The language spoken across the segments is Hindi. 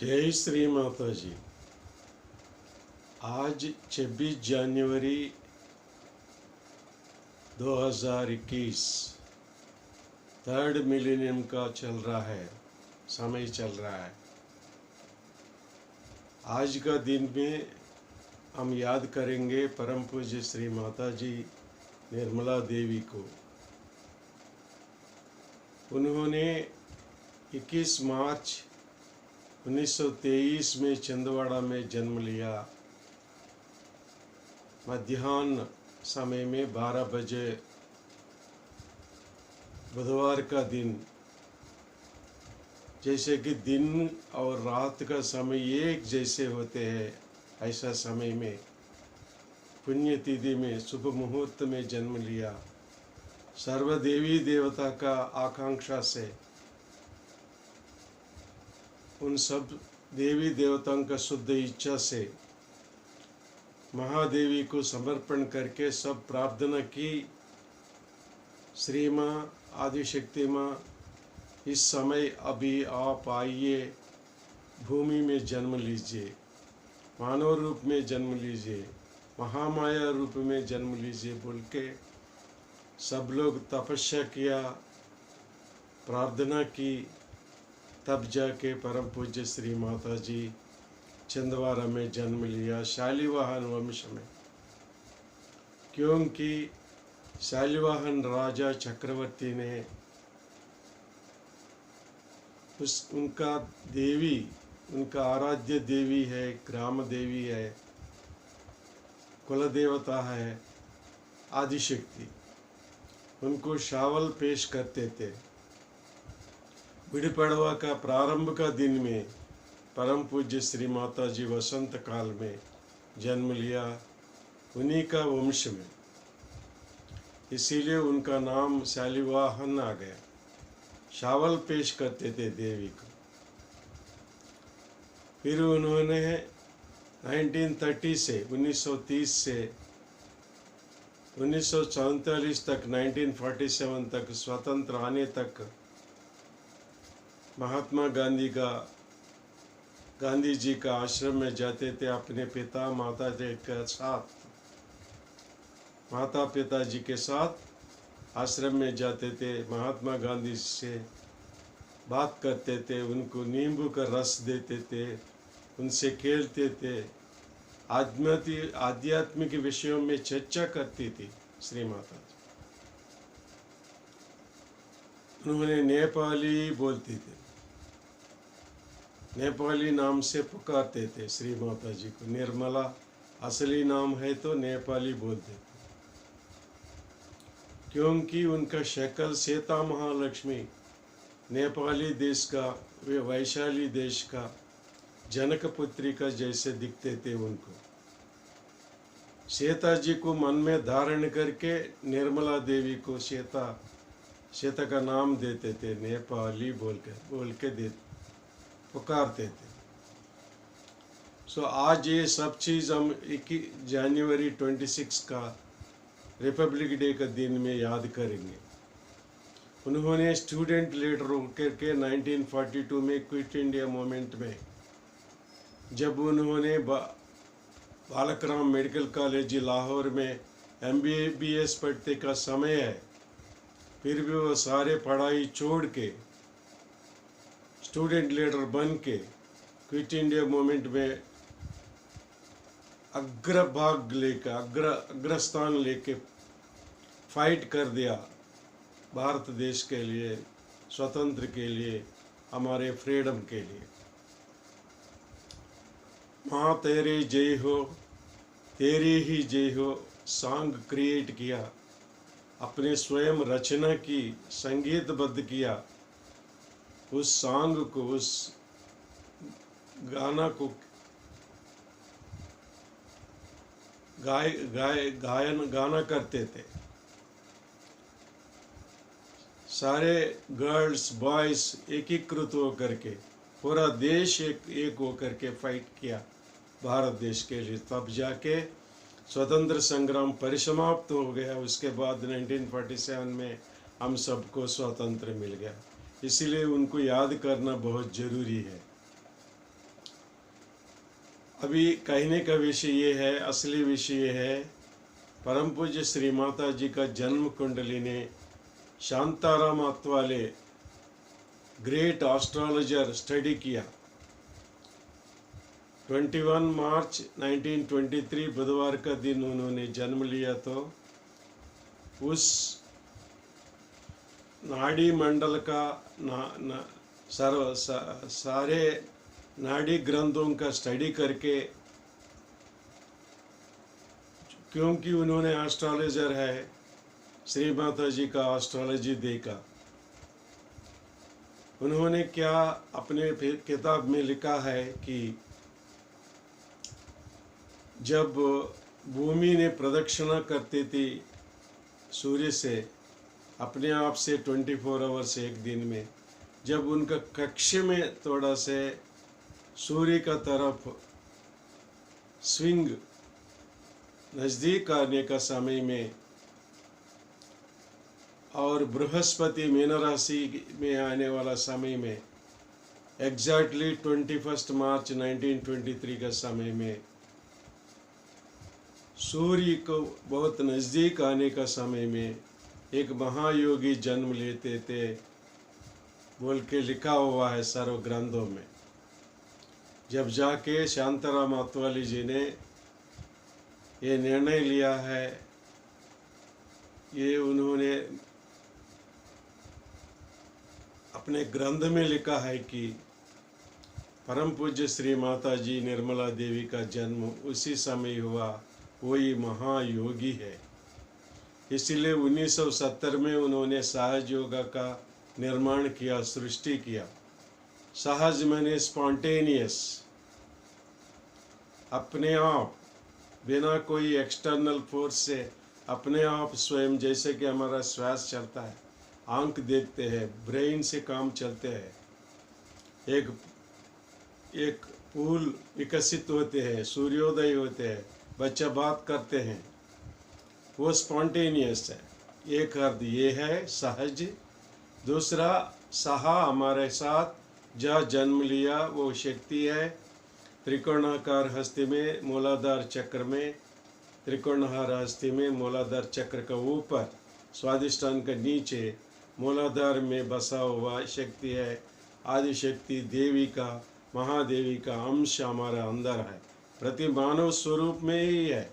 जय श्री माता जी। आज 26 जनवरी 2021 थर्ड मिलेनियम का चल रहा है, समय चल रहा है। आज का दिन में हम याद करेंगे परम पूज्य श्री माता जी निर्मला देवी को। उन्होंने 21 मार्च 1923 में छिंदवाड़ा में जन्म लिया। मध्याह्न समय में 12 बजे बुधवार का दिन, जैसे कि दिन और रात का समय एक जैसे होते हैं, ऐसा समय में पुण्यतिथि में शुभ मुहूर्त में जन्म लिया। सर्वदेवी देवता का आकांक्षा से उन सब देवी देवताओं का शुद्ध इच्छा से महादेवी को समर्पण करके सब प्रार्थना की। श्री माँ आदिशक्ति माँ, इस समय अभी आप आइए, भूमि में जन्म लीजिए, मानव रूप में जन्म लीजिए, महामाया रूप में जन्म लीजिए बोल के सब लोग तपस्या किया, प्रार्थना की। तब जाके परम पूज्य श्री माता जी छिंदवाड़ा में जन्म लिया, शालिवाहन वंश में। क्योंकि शालिवाहन राजा चक्रवर्ती ने उनका देवी, उनका आराध्य देवी है, ग्राम देवी है, कुल देवता है आदिशक्ति, उनको शावल पेश करते थे। गुड़ी पड़वा का प्रारंभ का दिन में परम पूज्य श्री माता जी वसंत काल में जन्म लिया, उन्हीं का वंश में, इसीलिए उनका नाम शालिवाहन आ गया। शावल पेश करते थे देवी को। फिर उन्होंने 1930 से 1930 से 1947 तक 1947 तक स्वतंत्र आने तक महात्मा गांधी जी का आश्रम में जाते थे अपने पिता माता जी के साथ। माता पिता जी के साथ आश्रम में जाते थे, महात्मा गांधी से बात करते थे, उनको नींबू का रस देते थे, उनसे खेलते थे, आध्यात्मिक विषयों में चर्चा करती थी श्री माता जी। उन्होंने नेपाली बोलती थी, नेपाली नाम से पुकारते थे श्री माता जी को। निर्मला असली नाम है तो नेपाली बोलते थे, क्योंकि उनका शक्ल सीता महालक्ष्मी नेपाली देश का, वे वैशाली देश का जनक पुत्री का जैसे दिखते थे। उनको सीता जी को मन में धारण करके निर्मला देवी को सीता का नाम देते थे, नेपाली बोल के पुकारते थे। आज ये सब चीज़ हम 21 जनवरी 26 का रिपब्लिक डे का दिन में याद करेंगे। उन्होंने स्टूडेंट लीडर होकर के 1942 में क्विट इंडिया मूवमेंट में, जब उन्होंने बालकराम मेडिकल कॉलेज लाहौर में MBBS पढ़ते का समय है, फिर भी वो सारे पढ़ाई छोड़ के स्टूडेंट लीडर बन के क्विट इंडिया मूवमेंट में अग्रस्थान लेके फाइट कर दिया भारत देश के लिए, स्वतंत्र के लिए, हमारे फ्रीडम के लिए। माँ तेरी जय हो, तेरी ही जय हो सॉन्ग क्रिएट किया, अपने स्वयं रचना की, संगीतबद्ध किया। उस सॉन्ग को, उस गाना को गाना करते थे। सारे गर्ल्स बॉयज एकीकृत होकर के, पूरा देश एक होकर के फाइट किया भारत देश के लिए। तब जाके स्वतंत्र संग्राम परिसमाप्त हो गया। उसके बाद 1947 में हम सबको स्वतंत्र मिल गया। इसलिए उनको याद करना बहुत जरूरी है। अभी कहने का विषय ये है, असली विषय ये है, परम पूज्य श्री माता जी का जन्म कुंडली ने शांताराम अत्वाले ग्रेट एस्ट्रोलॉजर स्टडी किया। 21 मार्च 1923 बुधवार का दिन उन्होंने जन्म लिया, तो उस नाड़ी मंडल का सारे नाड़ी ग्रंथों का स्टडी करके, क्योंकि उन्होंने एस्ट्रोलॉजर है, श्री माता जी का एस्ट्रोलॉजी देखा। उन्होंने क्या अपने किताब में लिखा है कि जब भूमि ने प्रदक्षिणा करती थी सूर्य से अपने आप से 24 आवर्स एक दिन में, जब उनका कक्ष में थोड़ा से सूर्य का तरफ स्विंग नज़दीक आने का समय में और बृहस्पति मीन राशि में आने वाला समय में, एग्जैक्टली 21 मार्च 1923 का समय में सूर्य को बहुत नज़दीक आने का समय में एक महायोगी जन्म लेते थे बोल के लिखा हुआ है सर्व ग्रंथों में। जब जाके शांताराम अत्वाले जी ने ये निर्णय लिया है, ये उन्होंने अपने ग्रंथ में लिखा है कि परम पूज्य श्री माता जी निर्मला देवी का जन्म उसी समय हुआ, वही महायोगी है। इसलिए 1970 में उन्होंने सहज योगा का निर्माण किया, सृष्टि किया। सहज माने स्पॉन्टेनियस, अपने आप बिना कोई एक्सटर्नल फोर्स से अपने आप स्वयं, जैसे कि हमारा श्वास चलता है, आंख देखते हैं, ब्रेन से काम चलते हैं, एक फूल विकसित होते हैं, सूर्योदय होते हैं, बच्चा बात करते हैं, वो स्पॉन्टेनियस है। एक अर्थ ये है सहज। दूसरा सहा, हमारे साथ जहाँ जन्म लिया वो शक्ति है, त्रिकोणाकार हस्ती में मूलाधार चक्र में, त्रिकोणाकार हस्ती में मूलाधार चक्र का ऊपर, स्वादिष्ठान का नीचे मूलाधार में बसा हुआ शक्ति है। आदि शक्ति देवी का, महादेवी का अंश हमारा अंदर है, प्रति मानव स्वरूप में ही है।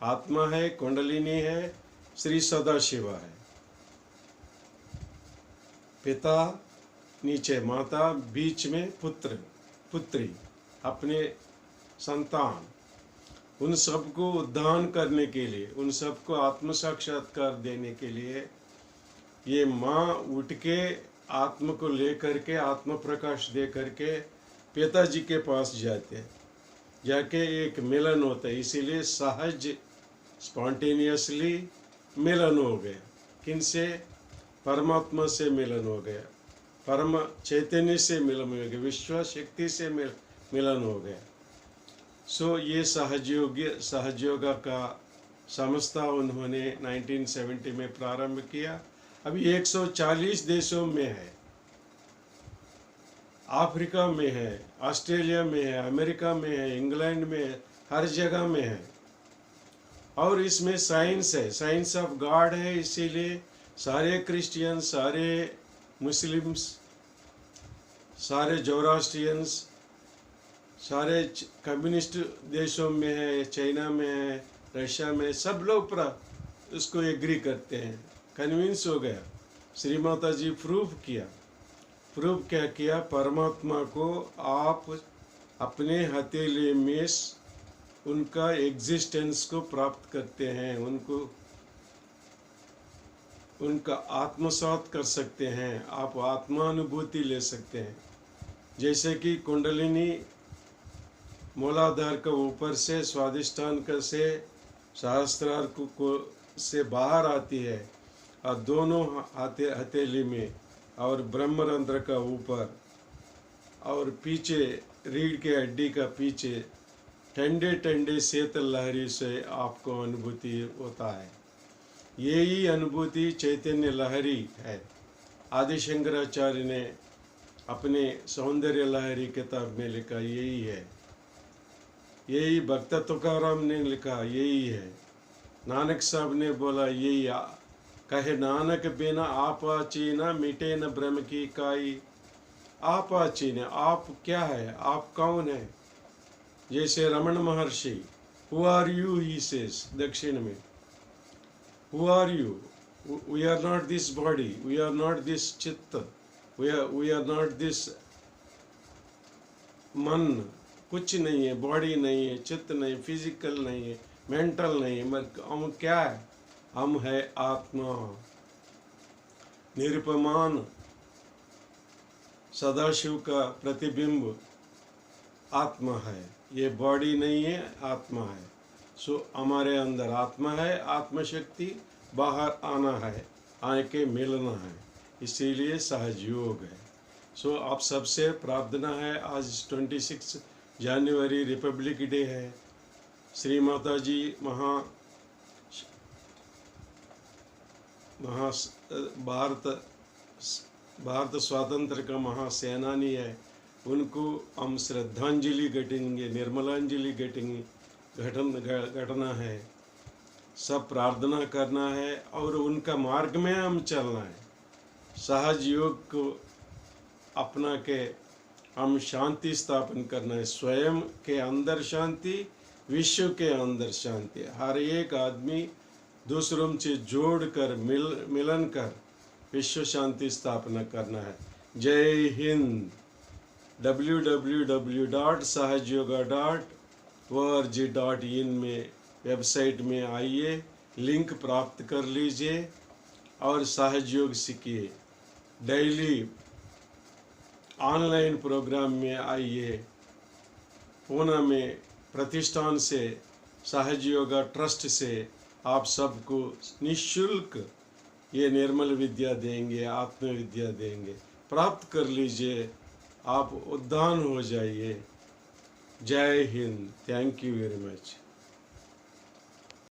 आत्मा है, कुंडलिनी है, श्री सदाशिव है। पिता नीचे माता, बीच में पुत्र पुत्री, अपने संतान, उन सबको उद्धान करने के लिए, उन सबको आत्म साक्षात्कार देने के लिए ये माँ उठ के आत्म को लेकर के, आत्म प्रकाश दे करके पिताजी के पास जाते हैं, जाके एक मिलन होता है। इसीलिए सहज, स्पॉन्टेनियसली मिलन हो गया। किनसे? परमात्मा से मिलन हो गया, परम चैतन्य से मिलन हो गया, विश्व शक्ति से मिलन हो गया। सो ये सहजयोगा का संस्था उन्होंने 1970 में प्रारंभ किया। अभी 140 देशों में है, अफ्रीका में है, ऑस्ट्रेलिया में है, अमेरिका में है, इंग्लैंड में है, हर जगह में है। और इसमें साइंस है, साइंस ऑफ गॉड है। इसीलिए सारे क्रिश्चियन, सारे मुस्लिम्स, सारे जोरास्ट्रियंस, सारे कम्युनिस्ट देशों में है, चाइना में है, रशिया में, सब लोग उसको एग्री करते हैं, कन्विंस हो गया। श्री माता जी प्रूफ किया। प्रूफ क्या किया? परमात्मा को आप अपने हथेली में उनका एग्जिस्टेंस को प्राप्त करते हैं, उनका आत्मसात कर सकते हैं, आप आत्मानुभूति ले सकते हैं। जैसे कि कुंडलिनी मूलाधार का ऊपर से, स्वादिष्ठान का से, सहस्त्रार को से बाहर आती है और दोनों हथेली में, और ब्रह्मरंध्र का ऊपर और पीछे रीढ़ के हड्डी का पीछे ठंडे ठंडे शीतल लहरी से आपको अनुभूति होता है। यही अनुभूति चैतन्य लहरी है। आदि शंकराचार्य ने अपने सौंदर्य लहरी किताब में लिखा, यही है। यही भक्त तुकाराम ने लिखा, यही है। नानक साहब ने बोला यही कहे नानक बिना आपा चीना मिटे न ब्रह्म की काई। आपा चीने, आप क्या है, आप कौन है। जैसे Raman Maharshi, who are you, he says दक्षिण में, who are you, we are not this body, we are not this चित्त, वी आर नॉट दिस मन, कुछ नहीं है, बॉडी नहीं है, चित्त नहीं, फिजिकल नहीं है, मेंटल नहीं है, मगर हम क्या है, हम है आत्मा, निरुपमान सदाशिव का प्रतिबिंब आत्मा है। ये बॉडी नहीं है, आत्मा है। सो हमारे अंदर आत्मा है, आत्मशक्ति, बाहर आना है, आके मिलना है, इसीलिए सहज योग है। सो आप सबसे प्रार्थना है, आज 26 जनवरी रिपब्लिक डे है। श्री माता जी भारत स्वातंत्र का महासेनानी है, उनको हम श्रद्धांजलि घटेंगे, निर्मलांजलि घटेंगे, घटना है, सब प्रार्थना करना है और उनका मार्ग में हम चलना है। सहज योग को अपना के हम शांति स्थापन करना है, स्वयं के अंदर शांति, विश्व के अंदर शांति। हर एक आदमी दूसरों से जोड़कर मिलन कर विश्व शांति स्थापना करना है। जय हिंद। www.sahajyoga.org.in में वेबसाइट में आइए, लिंक प्राप्त कर लीजिए और सहज योग सीखिए। डेली ऑनलाइन प्रोग्राम में आइए। पूना में प्रतिष्ठान से, सहज योगा ट्रस्ट से आप सबको निःशुल्क ये निर्मल विद्या देंगे, आत्म विद्या देंगे। प्राप्त कर लीजिए, आप उद्धान हो जाइए। जय Hind. Thank you very much.